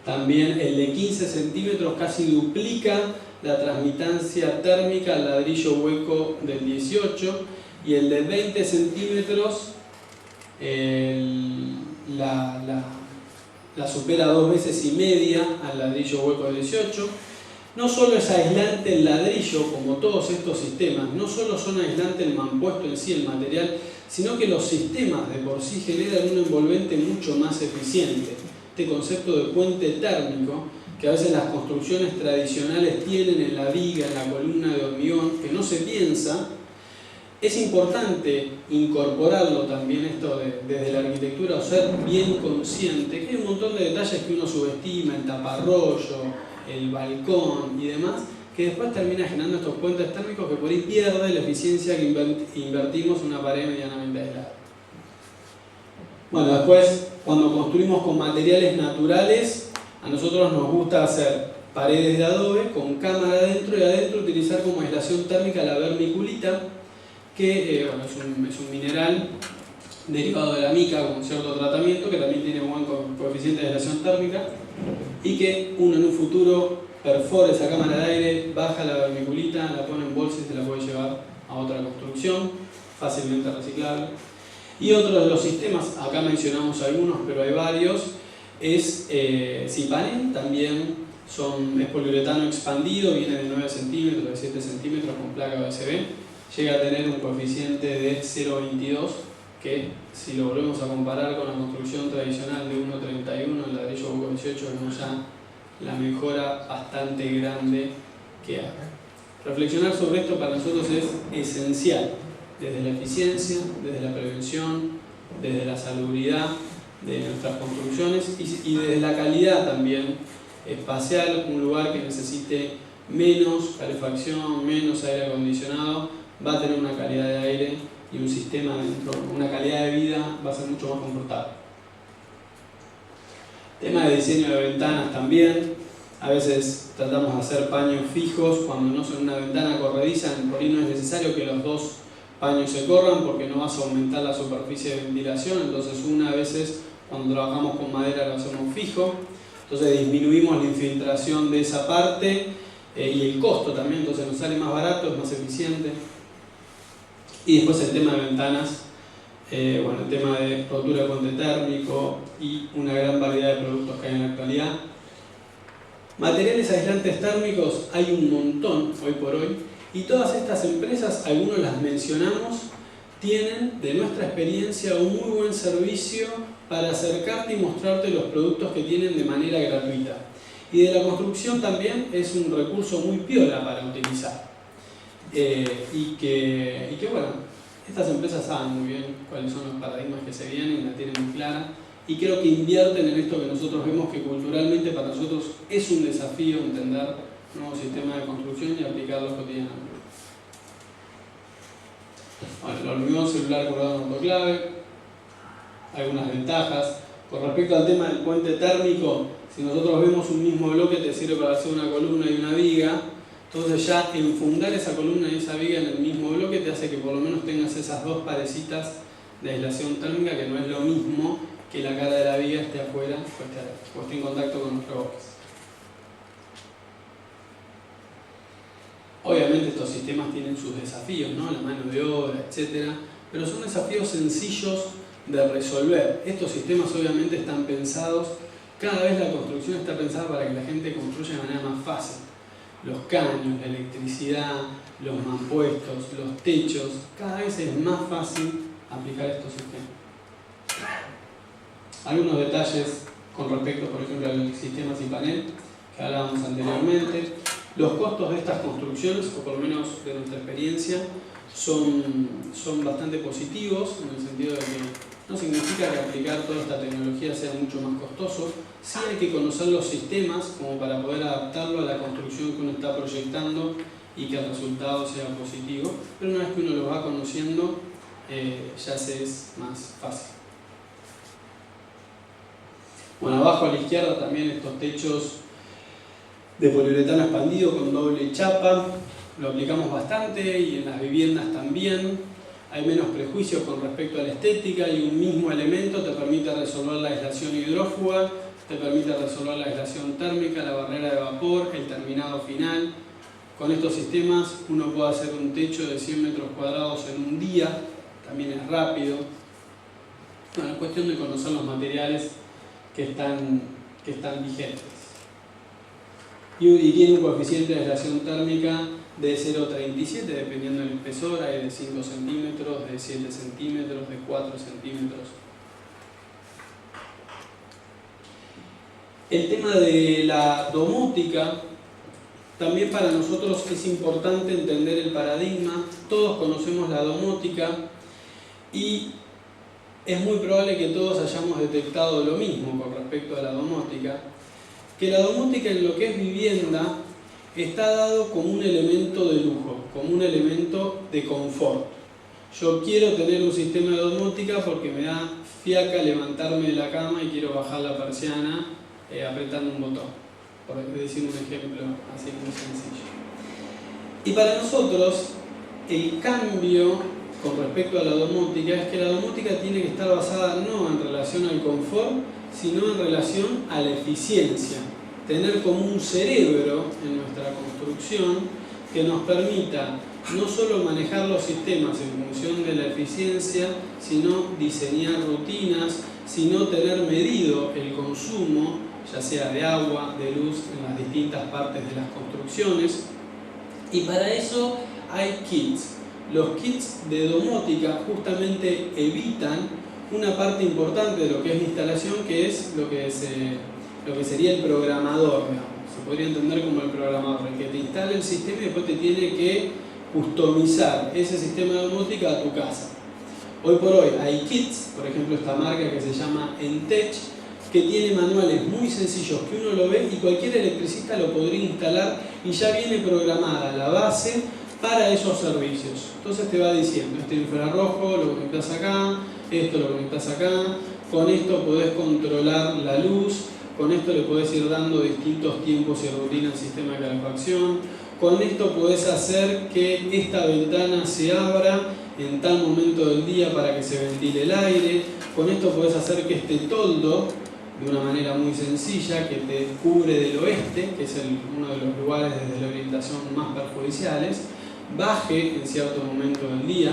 También el de 15 centímetros casi duplica la transmitancia térmica al ladrillo hueco del 18, y el de 20 centímetros la supera 2,5 veces al ladrillo hueco del 18. No solo es aislante el ladrillo, como todos estos sistemas, no solo son aislantes el mampuesto en sí, el material, sino que los sistemas de por sí generan un envolvente mucho más eficiente. Este concepto de puente térmico, que a veces las construcciones tradicionales tienen en la viga, en la columna de hormigón, que no se piensa, es importante incorporarlo también esto desde la arquitectura, o ser bien consciente, que hay un montón de detalles que uno subestima, el taparrollo, el balcón y demás, que después termina generando estos puentes térmicos que por ahí pierde la eficiencia que invertimos en una pared medianamente aislada. Bueno, después, cuando construimos con materiales naturales, a nosotros nos gusta hacer paredes de adobe con cámara adentro, y adentro utilizar como aislación térmica la vermiculita, que es un mineral derivado de la mica con cierto tratamiento, que también tiene buen coeficiente de aislación térmica, y que uno en un futuro perfora esa cámara de aire, baja la vermiculita, la pone en bolsa y se la puede llevar a otra construcción, fácilmente reciclable. Y otro de los sistemas, acá mencionamos algunos, pero hay varios, es Cipanen, también es poliuretano expandido, viene de 9 centímetros, de 7 centímetros con placa OSB, llega a tener un coeficiente de 0,22, que si lo volvemos a comparar con la construcción tradicional de 1,31, el ladrillo hueco 18, vemos ya la mejora bastante grande que hay. Reflexionar sobre esto para nosotros es esencial, desde la eficiencia, desde la prevención, desde la salubridad de nuestras construcciones y desde la calidad también espacial. Un lugar que necesite menos calefacción, menos aire acondicionado, va a tener una calidad de aire y un sistema dentro, una calidad de vida va a ser mucho más confortable. Tema de diseño de ventanas también. A veces tratamos de hacer paños fijos cuando no son una ventana corrediza. Por ahí no es necesario que los dos paños se corran porque no vas a aumentar la superficie de ventilación. Entonces a veces cuando trabajamos con madera lo hacemos fijo. Entonces disminuimos la infiltración de esa parte y el costo también. Entonces nos sale más barato, es más eficiente. Y después el tema de ventanas, el tema de rotura de puente térmico y una gran variedad de productos que hay en la actualidad. Materiales aislantes térmicos hay un montón hoy por hoy, y todas estas empresas, algunos las mencionamos, tienen de nuestra experiencia un muy buen servicio para acercarte y mostrarte los productos que tienen de manera gratuita. Y de la construcción también es un recurso muy piola para utilizar. Estas empresas saben muy bien cuáles son los paradigmas que se vienen, la tienen muy clara, y creo que invierten en esto que nosotros vemos que culturalmente para nosotros es un desafío entender nuevos sistemas de construcción y aplicarlos cotidianamente. Bueno, el hormigón celular curado en autoclave, algunas ventajas. Con respecto al tema del puente térmico, si nosotros vemos un mismo bloque te sirve para hacer una columna y una viga. Entonces ya enfundar esa columna y esa viga en el mismo bloque te hace que por lo menos tengas esas dos parecitas de aislación térmica, que no es lo mismo que la cara de la viga esté afuera o esté en contacto con los revoques. Obviamente estos sistemas tienen sus desafíos, ¿no? La mano de obra, etc. Pero son desafíos sencillos de resolver. Estos sistemas obviamente están pensados, cada vez la construcción está pensada para que la gente construya de manera más fácil. los caños, la electricidad, los mampuestos, los techos, cada vez es más fácil aplicar estos sistemas. Algunos detalles con respecto, por ejemplo, a los sistemas y panel que hablábamos anteriormente. Los costos de estas construcciones, o por lo menos de nuestra experiencia, son bastante positivos, en el sentido de que no significa que aplicar toda esta tecnología sea mucho más costoso. Sí hay que conocer los sistemas como para poder adaptarlo a la construcción que uno está proyectando y que el resultado sea positivo, pero una vez que uno lo va conociendo, ya se es más fácil. Bueno, abajo a la izquierda también estos techos de poliuretano expandido con doble chapa, lo aplicamos bastante y en las viviendas también. Hay menos prejuicios con respecto a la estética y un mismo elemento te permite resolver la aislación hidrófuga, te permite resolver la aislación térmica, la barrera de vapor, el terminado final. Con estos sistemas uno puede hacer un techo de 100 metros cuadrados en un día, también es rápido. Bueno, es cuestión de conocer los materiales que están vigentes. Y tiene un coeficiente de aislación térmica de 0,37 dependiendo del espesor, hay de 5 centímetros, de 7 centímetros, de 4 centímetros. El tema de la domótica, también para nosotros es importante entender el paradigma. Todos conocemos la domótica y es muy probable que todos hayamos detectado lo mismo con respecto a la domótica, que la domótica en lo que es vivienda está dado como un elemento de lujo, como un elemento de confort. Yo quiero tener un sistema de domótica porque me da fiaca levantarme de la cama y quiero bajar la persiana apretando un botón, por decir un ejemplo así muy sencillo. Y para nosotros el cambio con respecto a la domótica es que la domótica tiene que estar basada no en relación al confort, sino en relación a la eficiencia. Tener como un cerebro en nuestra construcción que nos permita no solo manejar los sistemas en función de la eficiencia, sino diseñar rutinas, sino tener medido el consumo, ya sea de agua, de luz, en las distintas partes de las construcciones. Y para eso hay kits. Los kits de domótica justamente evitan una parte importante de lo que es la instalación, que es lo que sería el programador, digamos. Se podría entender como el programador, el que te instala el sistema y después te tiene que customizar ese sistema de domótica a tu casa. Hoy por hoy hay kits, por ejemplo esta marca que se llama Entech, que tiene manuales muy sencillos que uno lo ve y cualquier electricista lo podría instalar y ya viene programada la base para esos servicios. Entonces te va diciendo, este infrarrojo lo conectás acá, esto lo conectás acá, con esto podés controlar la luz, con esto le podés ir dando distintos tiempos y rutinas al sistema de calefacción, con esto podés hacer que esta ventana se abra en tal momento del día para que se ventile el aire, con esto podés hacer que este toldo, de una manera muy sencilla, que te cubre del oeste, que es uno de los lugares desde la orientación más perjudiciales, baje en cierto momento del día.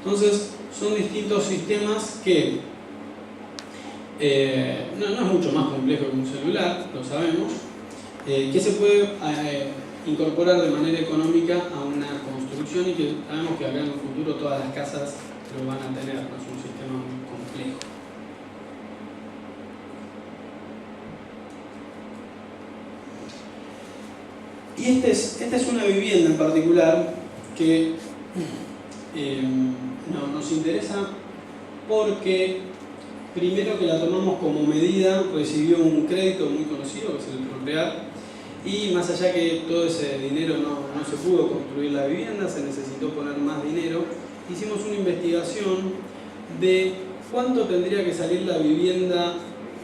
Entonces son distintos sistemas que no es mucho más complejo que un celular, lo sabemos, que se puede incorporar de manera económica a una construcción y que sabemos que acá en el futuro todas las casas lo van a tener, no es un sistema muy complejo. Y esta es una vivienda en particular que nos interesa porque, primero, que la tomamos como medida, recibió un crédito muy conocido, que es el Procrear, y más allá que todo ese dinero no se pudo construir la vivienda, se necesitó poner más dinero, hicimos una investigación de cuánto tendría que salir la vivienda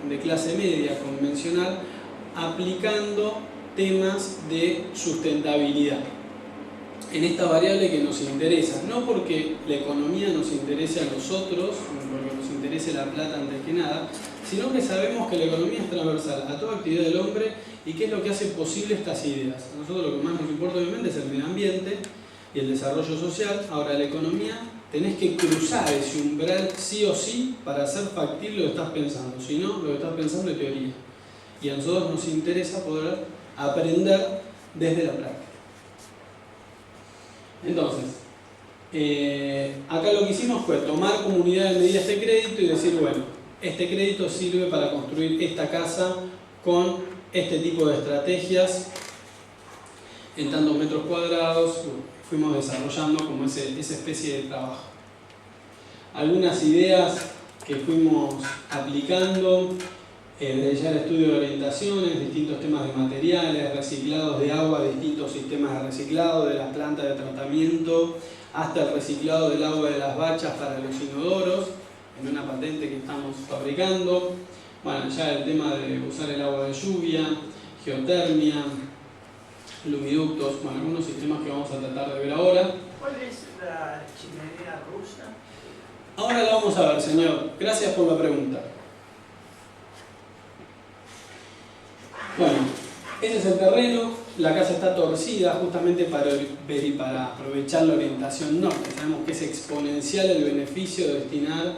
de clase media convencional aplicando temas de sustentabilidad en esta variable que nos interesa, no porque la economía nos interese a nosotros, porque nos interese la plata antes que nada, sino que sabemos que la economía es transversal a toda actividad del hombre y que es lo que hace posible estas ideas. A nosotros lo que más nos importa obviamente es el medio ambiente y el desarrollo social. Ahora, la economía, tenés que cruzar ese umbral sí o sí para hacer factible lo que estás pensando, si no, lo que estás pensando es teoría. Y a nosotros nos interesa poder aprender desde la práctica. Entonces, acá lo que hicimos fue tomar como unidad de medida este crédito y decir, bueno, este crédito sirve para construir esta casa con este tipo de estrategias en tantos metros cuadrados. Fuimos desarrollando como esa especie de trabajo. Algunas ideas que fuimos aplicando, desde ya el estudio de orientaciones, distintos temas de materiales, reciclados de agua, distintos sistemas de reciclado de las plantas de tratamiento, hasta el reciclado del agua de las bachas para los inodoros, en una patente que estamos fabricando. Bueno, ya el tema de usar el agua de lluvia, geotermia, lumiductos, bueno, algunos sistemas que vamos a tratar de ver ahora. ¿Cuál es la chimenea rusa? Ahora la vamos a ver, señor. Gracias por la pregunta. Bueno, ese es el terreno. La casa está torcida justamente para aprovechar la orientación norte. Sabemos que es exponencial el beneficio de destinar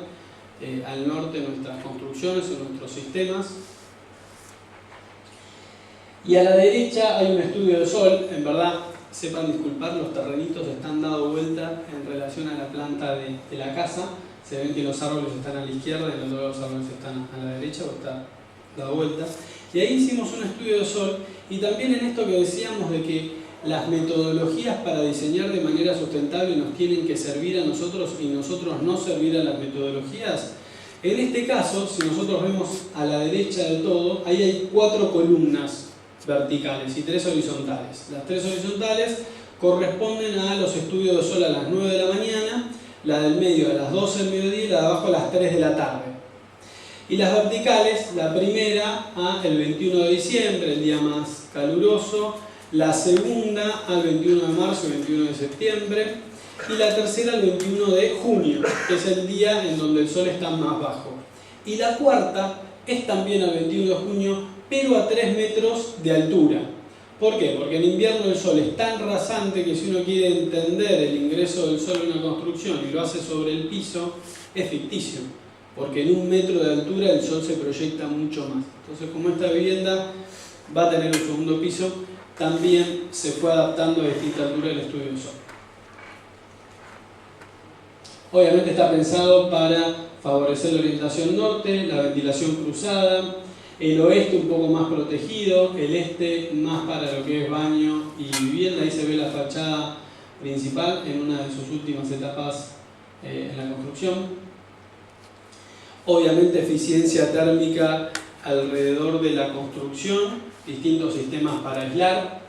al norte nuestras construcciones o nuestros sistemas. Y a la derecha hay un estudio de sol. En verdad, sepan disculpar, los terrenitos están dado vuelta en relación a la planta de la casa. Se ven que los árboles están a la izquierda y los otros árboles están a la derecha, o está dado vuelta. Y ahí hicimos un estudio de sol, y también en esto que decíamos de que las metodologías para diseñar de manera sustentable nos tienen que servir a nosotros y nosotros no servir a las metodologías. En este caso, si nosotros vemos a la derecha del todo, ahí hay 4 columnas verticales y 3 horizontales. Las 3 horizontales corresponden a los estudios de sol a las 9 de la mañana, la del medio a las 12 del mediodía y la de abajo a las 3 de la tarde. Y las verticales, la primera el 21 de diciembre, el día más caluroso, la segunda al 21 de marzo y 21 de septiembre, y la tercera al 21 de junio, que es el día en donde el sol está más bajo. Y la cuarta es también al 21 de junio, pero a 3 metros de altura. ¿Por qué? Porque en invierno el sol es tan rasante que si uno quiere entender el ingreso del sol en una construcción y lo hace sobre el piso, es ficticio. Porque en 1 metro de altura el sol se proyecta mucho más. Entonces, como esta vivienda va a tener un segundo piso, también se fue adaptando a distinta altura el estudio del sol. Obviamente está pensado para favorecer la orientación norte, la ventilación cruzada, el oeste un poco más protegido, el este más para lo que es baño y vivienda. Ahí se ve la fachada principal en una de sus últimas etapas en la construcción. Obviamente eficiencia térmica alrededor de la construcción, distintos sistemas para aislar,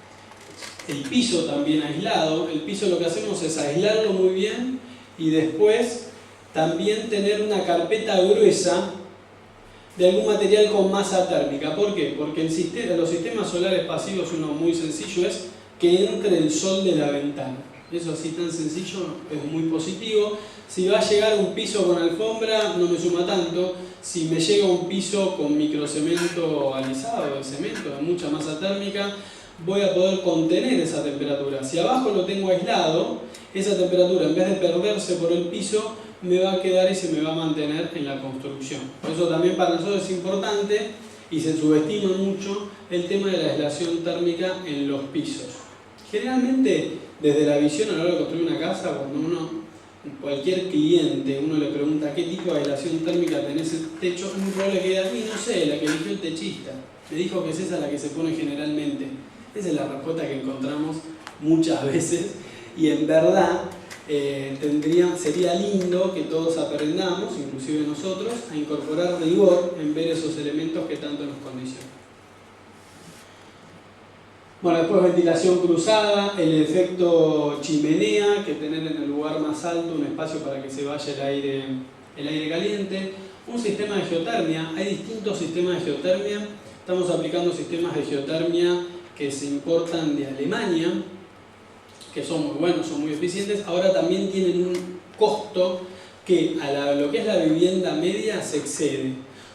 el piso también aislado. El piso lo que hacemos es aislarlo muy bien y después también tener una carpeta gruesa de algún material con masa térmica. ¿Por qué? Porque los sistemas solares pasivos, uno muy sencillo es que entre el sol de la ventana. Eso así tan sencillo es muy positivo. Si va a llegar un piso con alfombra no me suma tanto. Si me llega un piso con microcemento alisado, de cemento, de mucha masa térmica, voy a poder contener esa temperatura. Si abajo lo tengo aislado, esa temperatura en vez de perderse por el piso, me va a quedar y se me va a mantener en la construcción. Por eso también para nosotros es importante y se subestima mucho el tema de la aislación térmica en los pisos. Generalmente, desde la visión a la hora de construir una casa, cuando cualquier cliente, uno le pregunta qué tipo de aislación térmica tenés en el techo, muy probable que diga, no sé, la que eligió el techista. Me dijo que es esa la que se pone generalmente. Esa es la respuesta que encontramos muchas veces y en verdad sería lindo que todos aprendamos, inclusive nosotros, a incorporar rigor en ver esos elementos que tanto nos condicionan. Bueno, después ventilación cruzada, el efecto chimenea, que tener en el lugar más alto un espacio para que se vaya el aire caliente. Un sistema de geotermia, hay distintos sistemas de geotermia. Estamos aplicando sistemas de geotermia que se importan de Alemania, que son muy buenos, son muy eficientes. Ahora también tienen un costo que a lo que es la vivienda media se excede.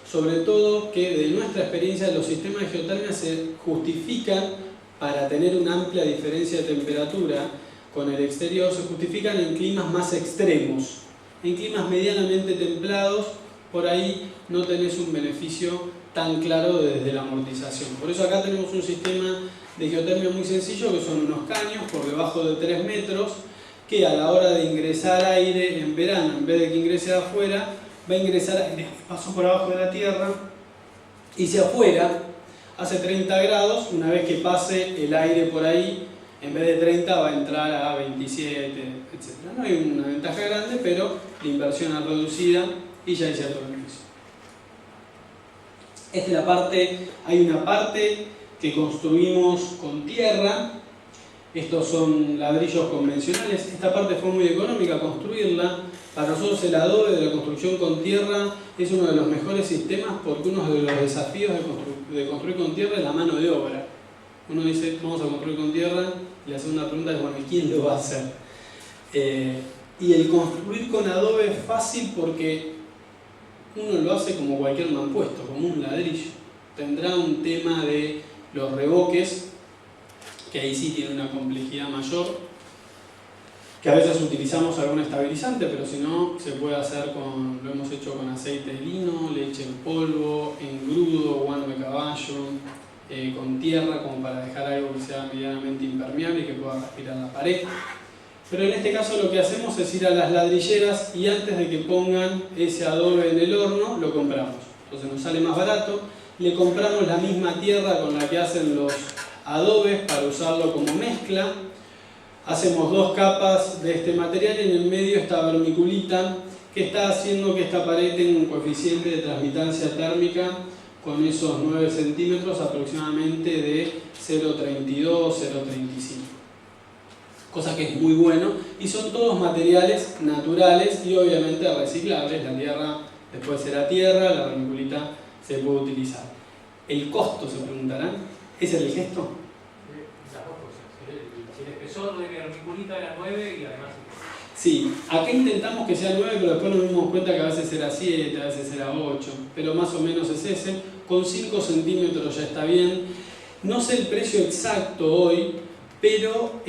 Sobre todo que de nuestra experiencia los sistemas de geotermia se justifican para tener una amplia diferencia de temperatura con el exterior, se justifican en climas más extremos. En climas medianamente templados, por ahí no tenés un beneficio tan claro desde la amortización. Por eso acá tenemos un sistema de geotermia muy sencillo, que son unos caños por debajo de 3 metros, que a la hora de ingresar aire en verano, en vez de que ingrese de afuera, va a ingresar aire, pasó por abajo de la tierra, y si afuera hace 30 grados, una vez que pase el aire por ahí, en vez de 30 va a entrar a 27, etc. No hay una ventaja grande, pero la inversión es reducida y ya hay cierto beneficio. Esta es la parte, hay una parte que construimos con tierra. Estos son ladrillos convencionales. Esta parte fue muy económica construirla. Para nosotros el adobe de la construcción con tierra es uno de los mejores sistemas, porque uno de los desafíos de construir con tierra es la mano de obra. Uno dice, vamos a construir con tierra, y la segunda pregunta es, bueno, ¿quién lo va a hacer? Y el construir con adobe es fácil porque uno lo hace como cualquier mampuesto, como un ladrillo. Tendrá un tema de los revoques, que ahí sí tiene una complejidad mayor, que a veces utilizamos algún estabilizante, pero si no, se puede hacer con, lo hemos hecho con aceite de lino, leche en polvo, engrudo, guano de caballo, con tierra, como para dejar algo que sea medianamente impermeable y que pueda respirar la pared. Pero en este caso lo que hacemos es ir a las ladrilleras y antes de que pongan ese adobe en el horno, lo compramos. Entonces nos sale más barato, le compramos la misma tierra con la que hacen los adobes para usarlo como mezcla. Hacemos 2 capas de este material y en el medio esta vermiculita que está haciendo que esta pared tenga un coeficiente de transmitancia térmica con esos 9 centímetros aproximadamente de 0,32, 0,35. Cosa que es muy bueno y son todos materiales naturales y obviamente reciclables. La tierra después será tierra, la vermiculita se puede utilizar. El costo, se preguntarán, ¿ese es el gesto? Las dos cosas. Si el espesor de la vermiculita era 9 y además... Sí, acá intentamos que sea 9, pero después nos dimos cuenta que a veces era 7, a veces era 8, pero más o menos es ese. Con 5 centímetros ya está bien. No sé el precio exacto hoy, pero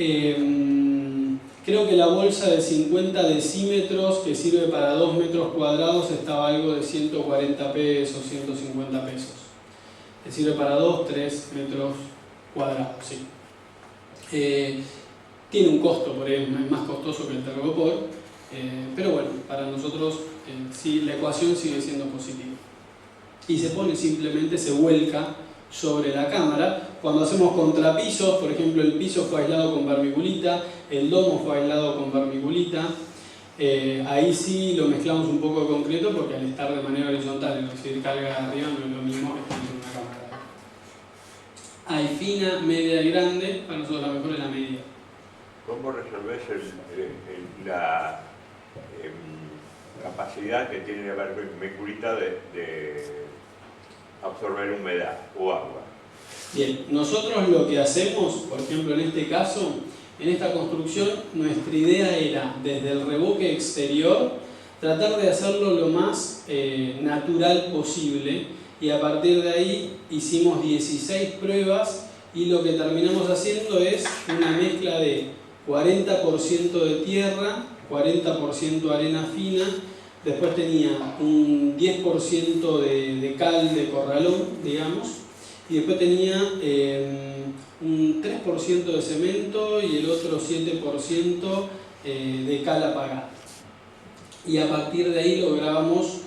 creo que la bolsa de 50 decímetros que sirve para 2 metros cuadrados estaba algo de 140 pesos, 150 pesos. Que sirve para 2, 3 metros cuadrados, sí. Tiene un costo, por ahí es más costoso que el tergopor, pero bueno, para nosotros sí, la ecuación sigue siendo positiva. Y se pone simplemente, se vuelca sobre la cámara. Cuando hacemos contrapisos, por ejemplo, el piso fue aislado con vermiculita, el domo fue aislado con vermiculita, ahí sí lo mezclamos un poco de concreto porque al estar de manera horizontal y recibir carga de arriba no es lo mismo que estar en una cámara. Hay fina, media y grande, para nosotros la mejor es la media. ¿Cómo resolvés la capacidad que tiene la vermiculita de absorber humedad o agua? Bien, nosotros lo que hacemos, por ejemplo en este caso, en esta construcción, nuestra idea era, desde el revoque exterior, tratar de hacerlo lo más natural posible, y a partir de ahí hicimos 16 pruebas y lo que terminamos haciendo es una mezcla de 40% de tierra, 40% arena fina, después tenía un 10% de cal de corralón, digamos, y después tenía un 3% de cemento y el otro 7% de cal apagada. Y a partir de ahí lográbamos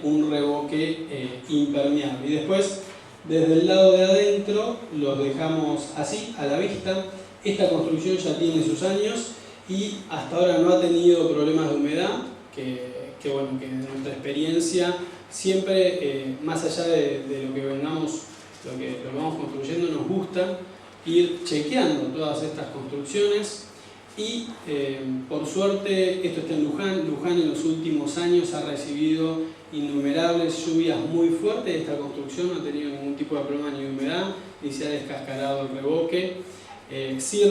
un revoque impermeable. Y después, desde el lado de adentro, los dejamos así, a la vista. Esta construcción ya tiene sus años y hasta ahora no ha tenido problemas de humedad, que bueno, que en nuestra experiencia siempre, más allá de lo que vengamos, lo que vamos construyendo, nos gusta ir chequeando todas estas construcciones. Y por suerte, esto está en Luján. Luján en los últimos años ha recibido innumerables lluvias muy fuertes. Esta construcción no ha tenido ningún tipo de problema ni de humedad, ni se ha descascarado el revoque. Sí